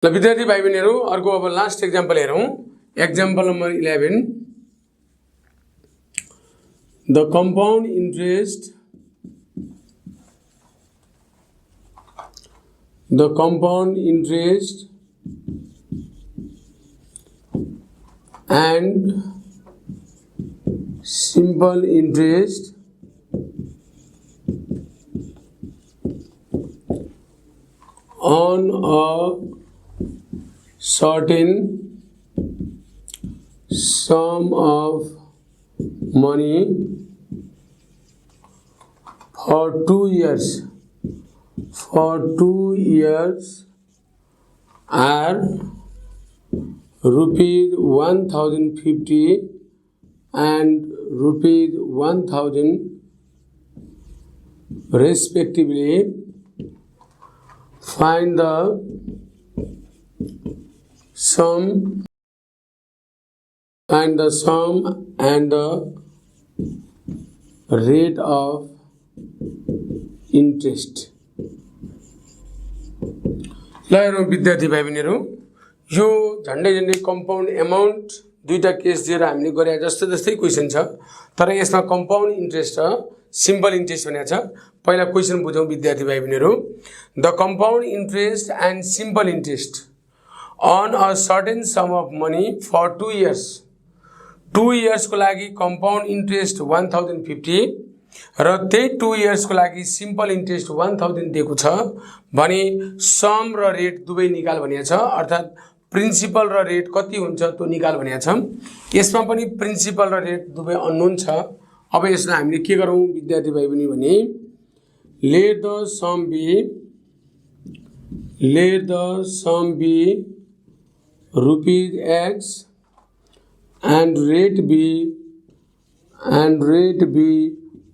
ल विद्यार्थी भाइ बहिनीहरु अर्को अब लास्ट एक्जाम्पल हेरौं। Example number 11। The compound interest and simple interest on a certain sum of money for 2 years are rupees 1050 and rupees 1000 respectively. Find the sum and the rate of interest. ल हेरौं विद्यार्थी भाइ बहिनीहरु, यो झन्डै compound amount दुईटा case दिएर हामीले गरे जस्तै क्वेशन छ, तर यसमा कम्पाउन्ड इन्ट्रेस्ट र सिम्पल इन्ट्रेस्ट भनेको छ। पहिला क्वेशन बुझौं विद्यार्थी भाइ बहिनीहरु। The compound interest and simple interest on a certain sum of money for 2 years. 2 years को लागि compound interest 1050 र त्यही 2 years को लागि simple interest 1000 दिएको छ भने सम र रेट दुवै निकाल भनिएको छ, अर्थात प्रिन्सिपल र रेट कति हुन्छ त्यो निकाल भनिएको छ। यसमा पनि प्रिन्सिपल र रेट दुवै अननोन छ। अब यसलाई हामीले के गरौं विद्यार्थी भाइ बहिनी भने let the sum be rupees X and rate be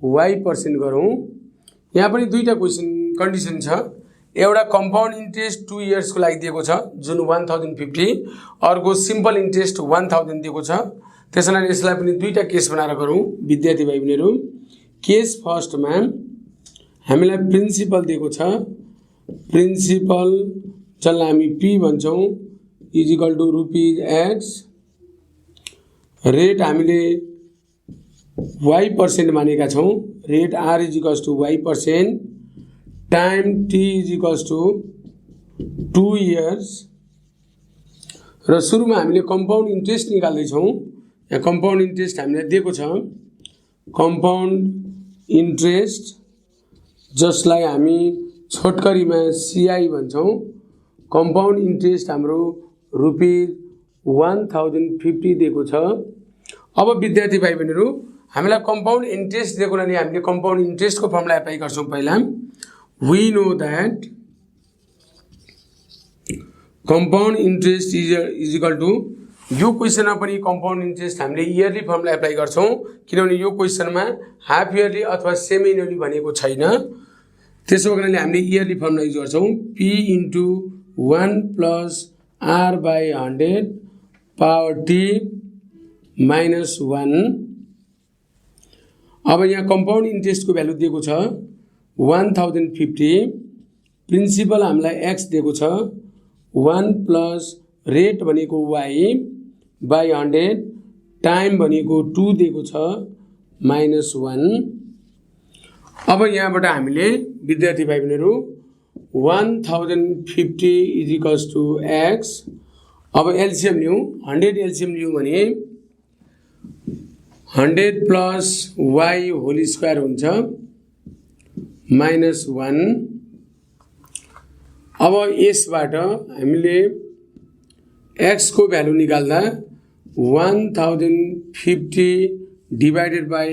Y% गरौं। यहाँ पनि दुईटा क्वेशन कन्डिसन छ। एउटा कम्पाउन्ड इन्ट्रेस्ट 2 इयर्स को लागि दिएको छ जुन 1050, अर्को सिम्पल इन्ट्रेस्ट 1000 दिएको छ। त्यसैले यसलाई पनि दुईटा केस बनाएर गरौं विद्यार्थी भाइ बहिनीहरु। केस फर्स्टमा हामीलाई प्रिन्सिपल दिएको छ, प्रिन्सिपल जसलाई हामी P भन्छौं is equal to rupees X, rate हामीले Y% मानेका छौं, rate R is equal to Y%, time T is equal to 2 years र सुरुमा हामीले कम्पाउन्ड इन्ट्रेस्ट निकाल्दै छौं। यहाँ कम्पाउन्ड इन्ट्रेस्ट हामीलाई दिएको छ, कम्पाउन्ड इन्ट्रेस्ट जसलाई हामी छोटकरीमा CI भन्छौं। कम्पाउन्ड इन्ट्रेस्ट हाम्रो रुपीज 1050 दिएको छ। अब विद्यार्थी भाइ बहिनीहरु हामीलाई कम्पाउन्ड इन्ट्रेस्ट दिएको हुनाले हामीले कम्पाउन्ड इन्ट्रेस्ट को फर्मुला एप्लाई गर्छौं। पहिला we know that compound interest is equal to, यो क्वेशनमा पनि कम्पाउन्ड इन्ट्रेस्ट हामीले इयरली फर्मुला एप्लाई गर्छौं किनभने यो क्वेशनमा हाफ इयरली अथवा सेमी इयरली भनेको छैन। त्यसो गर्नाले हामीले इयरली फर्मुला युज गर्छौं, P into 1 plus R by 100 power T minus 1। अब यहाँ कम्पाउन्ड इन्ट्रेस्ट को भ्यालु दिएको छ 1050, प्रिन्सिपल हामीलाई X दिएको छ 1 प्लस रेट भनेको Y by 100, टाइम भनेको 2 दिएको छ minus 1। अब यहाँबाट हामीले विद्यार्थी भाइ बहिनीहरु 1050 is equals to X। अब एलसीएम लियौं, 100 एलसीएम लियौं भने 100 प्लस Y होल स्क्वायर हुन्छ minus 1। अब यसबाट हामीले X को भ्यालु निकाल्दा 1050 divided by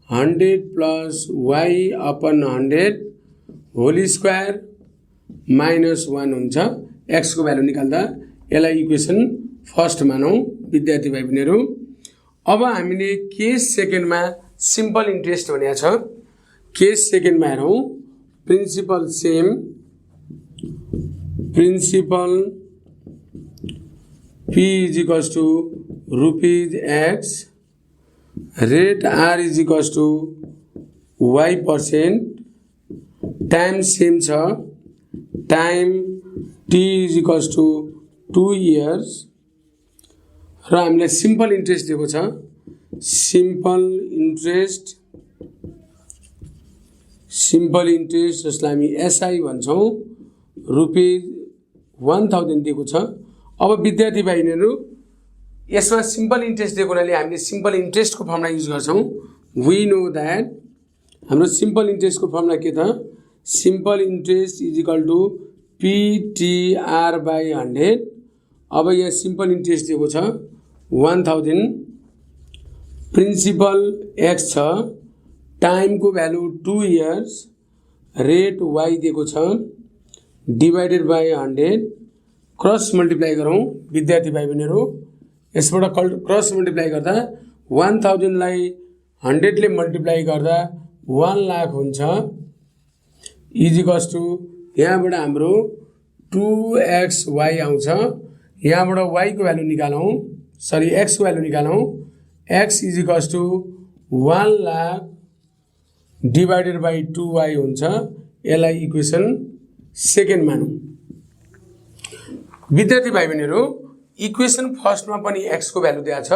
100 plus Y upon 100 whole square minus 1 हुन्छ। X को भ्यालु निकाल्दा यसलाई इक्वेसन फर्स्ट मानौं विद्यार्थी भाइ बहिनीहरु। अब हामीले केस सेकेन्डमा सिम्पल इन्ट्रेस्ट भनेको छ। केस सेकेन्डमा हेरौं, principal same, principal P is equals to rupees X, rate R is equals to Y%, time same छ, time t is equals to 2 years र हामीले सिम्पल इन्ट्रेस्ट दिएको छ सिम्पल इन्ट्रेस्ट जसलाई हामी एसआई भन्छौँ ₹1000 दिएको छ। अब विद्यार्थी भाइहरू यसमा सिम्पल इन्ट्रेस्ट दिएको हुनाले हामीले सिम्पल इन्ट्रेस्टको फर्मुला युज गर्छौँ। वी नो द्याट हाम्रो सिम्पल इन्ट्रेस्टको फर्मुला के त simple interest is equal to PTR/100। अब यहाँ सिम्पल इन्ट्रेस्ट दिएको छ 1000 प्रिन्सिपल x छ टाइमको भ्यालु 2 years रेट y दिएको छ डिभाइडेड बाई 100 क्रस मल्टिप्लाई गरौँ विद्यार्थी भाइ बहिनीहरू यसबाट क्रस मल्टिप्लाई गर्दा 1000 लाई 100 ले मल्टिप्लाई गर्दा 1 लाख हुन्छ इज इक्वल्स टू यहाँबाट हाम्रो 2xy आउँछ यहाँबाट y को भ्यालु निकालौँ सरी x को भ्यालु निकालौँ x is equals to 1 lakh divided by 2y हुन्छ यसलाई इक्वेसन सेकेन्ड मानौँ। विद्यार्थी भाइ बहिनीहरू इक्वेसन फर्स्टमा पनि x को भ्यालु दिएको छ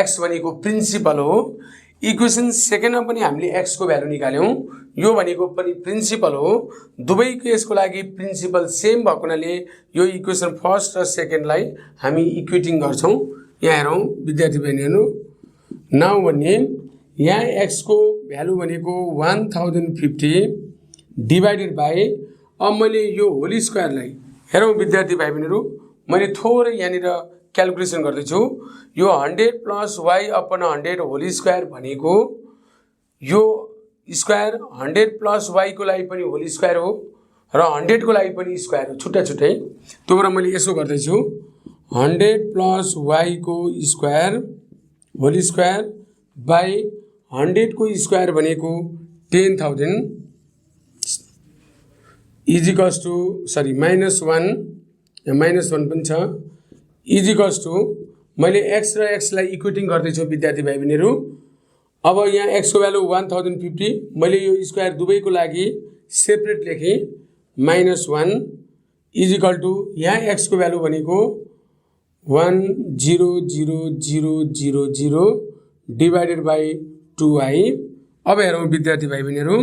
x भनेको प्रिन्सिपल हो इक्वेसन सेकेन्डमा पनि हामीले x को भ्यालु निकाल्यौँ यो भनेको पनि प्रिन्सिपल हो दुवै केसको लागि प्रिन्सिपल सेम भएको हुनाले यो इक्वेसन फर्स्ट र सेकेन्डलाई हामी इक्वेटिङ गर्छौँ। यहाँ हेरौँ विद्यार्थी बहिनीहरू नाउ भने यहाँ x को भ्यालु भनेको 1050 डिभाइडेड बाई अब मैले यो होल स्क्वायरलाई हेरौँ विद्यार्थी भाइ बहिनीहरू मैले थोरै यहाँनिर क्यालकुलेसन गर्दैछु यो 100 plus y upon 100 whole square भनेको यो स्क्वायर 100 प्लस y को लागि पनि होल स्क्वायर हो र 100 को लागि पनि स्क्वायर हो छुट्टा छुट्टै त्यो भएर मैले यसो गर्दैछु 100 प्लस y को स्क्वायर होल स्क्वायर बाई 100 को स्क्वायर भनेको 10,000 इज इक्वल्स टू सरी -1 -1 पनि छ इज इक्वल्स टू मैले x र x लाई इक्वेटिङ गर्दैछु विद्यार्थी भाइ बहिनीहरू अब यहाँ x को भ्यालु 1050 मैले यो स्क्वायर दुवैको लागि सेपरेट लेखेँ -1 इज इक्वल टू यहाँ x को भ्यालु भनेको 1000000 डिभाइडेड बाई 2i। अब हेरौँ विद्यार्थी भाइ बहिनीहरू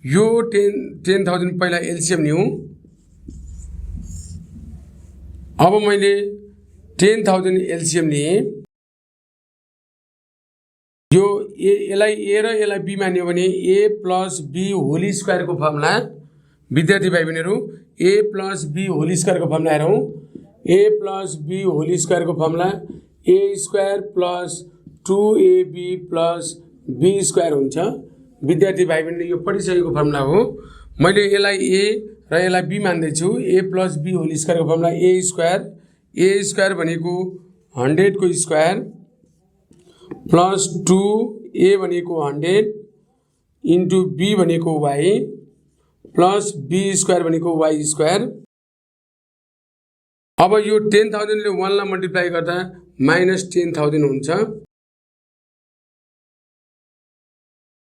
यो 10,000 पहिला एलसीएम लिउँ अब मैले 10,000 एलसीएम लिएँ यो यसलाई ए र यसलाई बी मान्यो भने a प्लस बी होल स्क्वायरको फर्मुला विद्यार्थी भाइ बहिनीहरू a प्लस बी होल स्क्वायरको फर्मुला हेरौँ a प्लस बी होल स्क्वायरको formula a square plus 2ab plus b square हुन्छ विद्यार्थी भाइ बहिनीले यो पढिसकेको फर्मुला हो मैले यसलाई a र यसलाई b मान्दैछु a प्लस बी होल स्क्वायरको फर्मुला a स्क्वायर भनेको 100 को स्क्वायर प्लस 2a भनेको 100 इन्टु b भनेको y प्लस b स्क्वायर भनेको y स्क्वायर। अब यो 10,000 ले 1 लाई मल्टिप्लाई गर्दा -10,000 हुन्छ।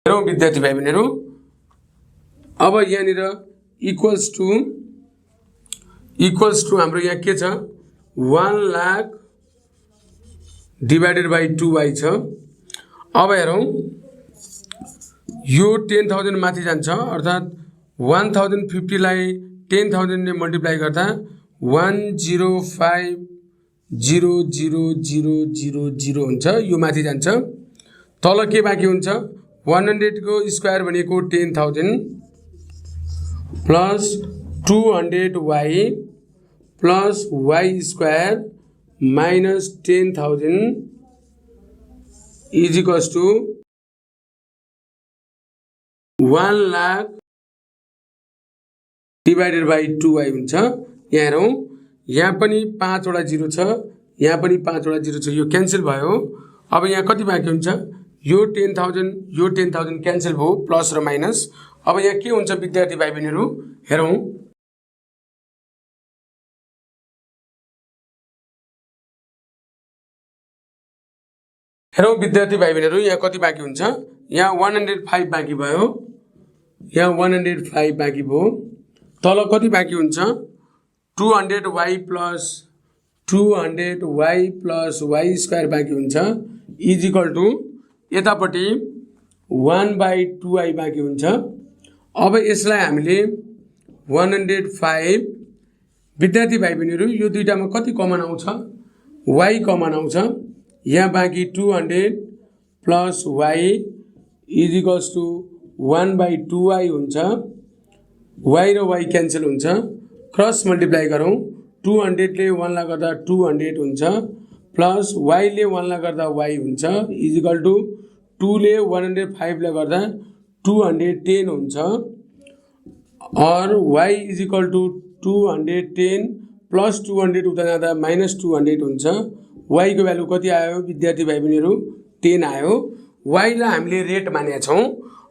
हेरौँ विद्यार्थी भाइ बहिनीहरू अब यहाँनिर इक्वल्स टू हाम्रो यहाँ के छ 1 लाख डिभाइडेड बाई 2y छ। अब हेरौँ यो 10,000 माथि जान्छ अर्थात् 1050 लाई 10,000 ले मल्टिप्लाई गर्दा 105000000 हुन्छ यो माथि जान्छ तल के बाँकी हुन्छ 100 को स्क्वायर भनेको 10,000 plus 200y plus y square minus 10,000 is equals to 1 lakh divided by 2y हुन्छ। यहाँ हेरौँ यहाँ पनि 5 वटा जिरो छ यहाँ पनि 5 वटा जिरो छ यो क्यान्सल भयो। अब यहाँ कति बाँकी हुन्छ यो 10,000 क्यान्सल भयो प्लस र माइनस। अब यहाँ के हुन्छ विद्यार्थी भाइ बहिनीहरू हेरौँ विद्यार्थी भाइ बहिनीहरू यहाँ कति बाँकी हुन्छ यहाँ 105 बाँकी भयो यहाँ 105 बाँकी भयो तल कति बाँकी हुन्छ 200y plus 200y plus y square बाँकी हुन्छ इज इक्वल टु यतापट्टि 1/2y बाँकी हुन्छ। अब यसलाई हामीले 105 विद्यार्थी भाइ बहिनीहरू यो दुईटामा कति कमन आउँछ y कमन आउँछ। यहाँ बाँकी 200 plus y is equals to 1/2y हुन्छ। y र y क्यान्सल हुन्छ, क्रस मल्टिप्लाई गरौँ। 200 ले 1 लाई गर्दा 200 हुन्छ प्लस y ले 1 लाई गर्दा y हुन्छ इज इक्वल टु 2 ले 105 ले गर्दा 210 हुन्छ और y is equal to 210 plus 200 उता जाँदा माइनस 200 हुन्छ। y को भ्यालु कति आयो विद्यार्थी भाइ बहिनीहरू 10 आयो। y लाई हामीले रेट मानेका छौँ।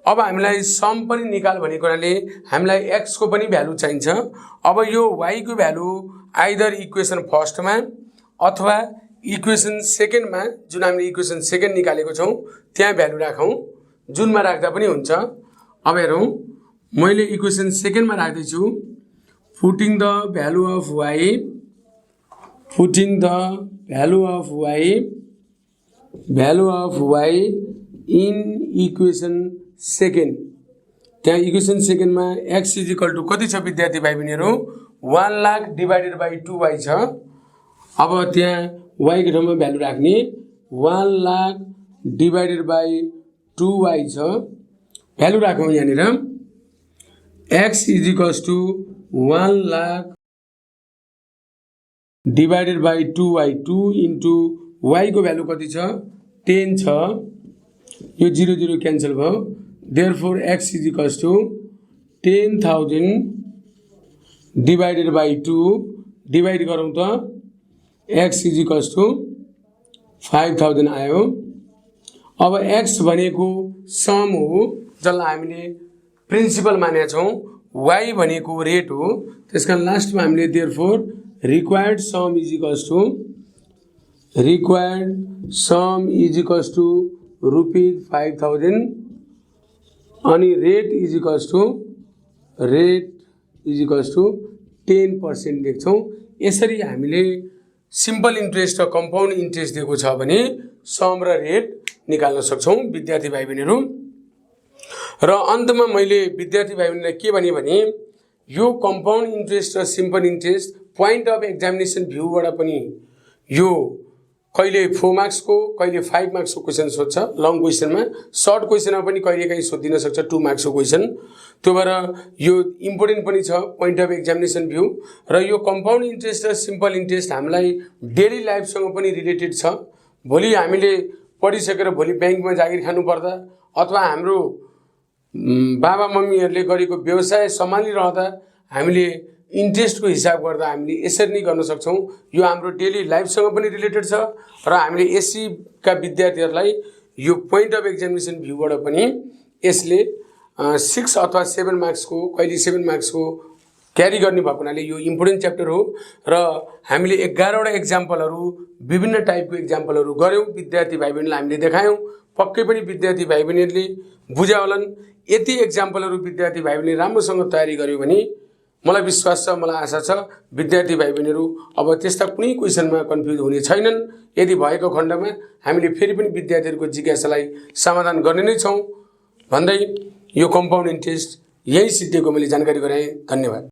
अब हामीलाई सम पनि निकाल भनेको हुनाले हामीलाई x को पनि भ्यालु चाहिन्छ। अब यो y को भ्यालु आइदर इक्वेसन फर्स्टमा अथवा इक्वेसन सेकेन्डमा जुन हामीले इक्वेसन सेकेन्ड निकालेको छौँ त्यहाँ भ्यालु राखौँ, जुनमा राख्दा पनि हुन्छ। अब हेरौँ, मैले इक्वेसन सेकेन्डमा राख्दैछु। Putting the value of y in equation second. त्यहाँ इक्वेसन सेकेन्डमा x इज इक्वल टु कति छ विद्यार्थी भाइ बहिनीहरू 1 लाख डिभाइडेड बाई 2y छ। अब त्यहाँ y को ठाउँमा भ्यालु राख्ने 1 लाख डिभाइडेड बाई 2y छ। भ्यालु राखौँ यहाँनिर x is equals to 1 lakh divided by 2y 2 into y को भ्यालु कति छ 10 छ। यो 0 0 क्यान्सल भयो। Therefore x is equals to 10,000 divided by 2 divide गरौँ त x इज इक्वल्स टु 5000 आयो। अब x भनेको सम हो जसलाई हामीले प्रिन्सिपल मानेका छौँ, y भनेको रेट हो। त्यसकारण लास्टमा हामीले therefore required sum is equals to rupees 5000 अनि रेट इज इक्वल्स टु 10% लेख्छौँ। यसरी हामीले सिम्पल इन्ट्रेस्ट र कम्पाउन्ड इन्ट्रेस्ट दिएको छ भने सम र रेट निकाल्न सक्छौँ विद्यार्थी भाइ बहिनीहरू। र अन्तमा मैले विद्यार्थी भाइ बहिनीलाई के भने यो कम्पाउन्ड इन्ट्रेस्ट र simple interest point of examination भ्यूबाट पनि यो कहिले 4 मार्क्स को कहिले 5 मार्क्स को क्वेसन सोध्छ लङ क्वेसनमा, सर्ट क्वेसनमा पनि कहिलेकाहीँ सोधिन सक्छ 2 मार्क्स को क्वेसन। त्यो भएर यो इम्पोर्टेन्ट पनि छ पोइन्ट अफ एक्जामिनेसन भ्यू। र यो कम्पाउन्ड इन्ट्रेस्ट र सिम्पल इन्ट्रेस्ट हामीलाई डेली लाइफसँग पनि रिलेटेड छ। भोलि हामीले पढिसकेर भोलि ब्याङ्कमा जागिर खानु पर्दा अथवा हाम्रो बाबा मम्मीहरूले गरेको व्यवसाय सम्हालिरहँदा हामीले इन्ट्रेस्टको हिसाब गर्दा हामीले यसरी नै गर्न सक्छौँ। यो हाम्रो डेली लाइफसँग पनि रिलेटेड छ र हामीले एससी का विद्यार्थीहरूलाई यो पोइन्ट अफ एक्जामिनेसन भ्यूबाट पनि यसले 6 अथवा 7 मार्क्स को कहिले 7 मार्क्स को क्यारी गर्ने भएको हुनाले यो इम्पोर्टेन्ट च्याप्टर हो। र हामीले 11वटा एक्जाम्पलहरू विभिन्न टाइपको एक्जाम्पलहरू गऱ्यौँ, विद्यार्थी भाइ बहिनीलाई हामीले देखायौँ। पक्कै पनि विद्यार्थी भाइ बहिनीहरूले बुझ्या होलान्। यति एक्जाम्पलहरू विद्यार्थी भाइ बहिनी राम्रोसँग तयारी गर्यो भने मलाई विश्वास छ, मलाई आशा छ विद्यार्थी भाइ बहिनीहरू अब त्यस्ता कुनै क्वेसनमा कन्फ्युज हुने छैनन्। यदि भएको खण्डमा हामीले फेरि पनि विद्यार्थीहरूको जिज्ञासालाई समाधान गर्ने नै छौँ भन्दै यो कम्पाउन्ड इन्ट्रेस्ट यही सिद्धिएको मैले जानकारी गराएँ। धन्यवाद।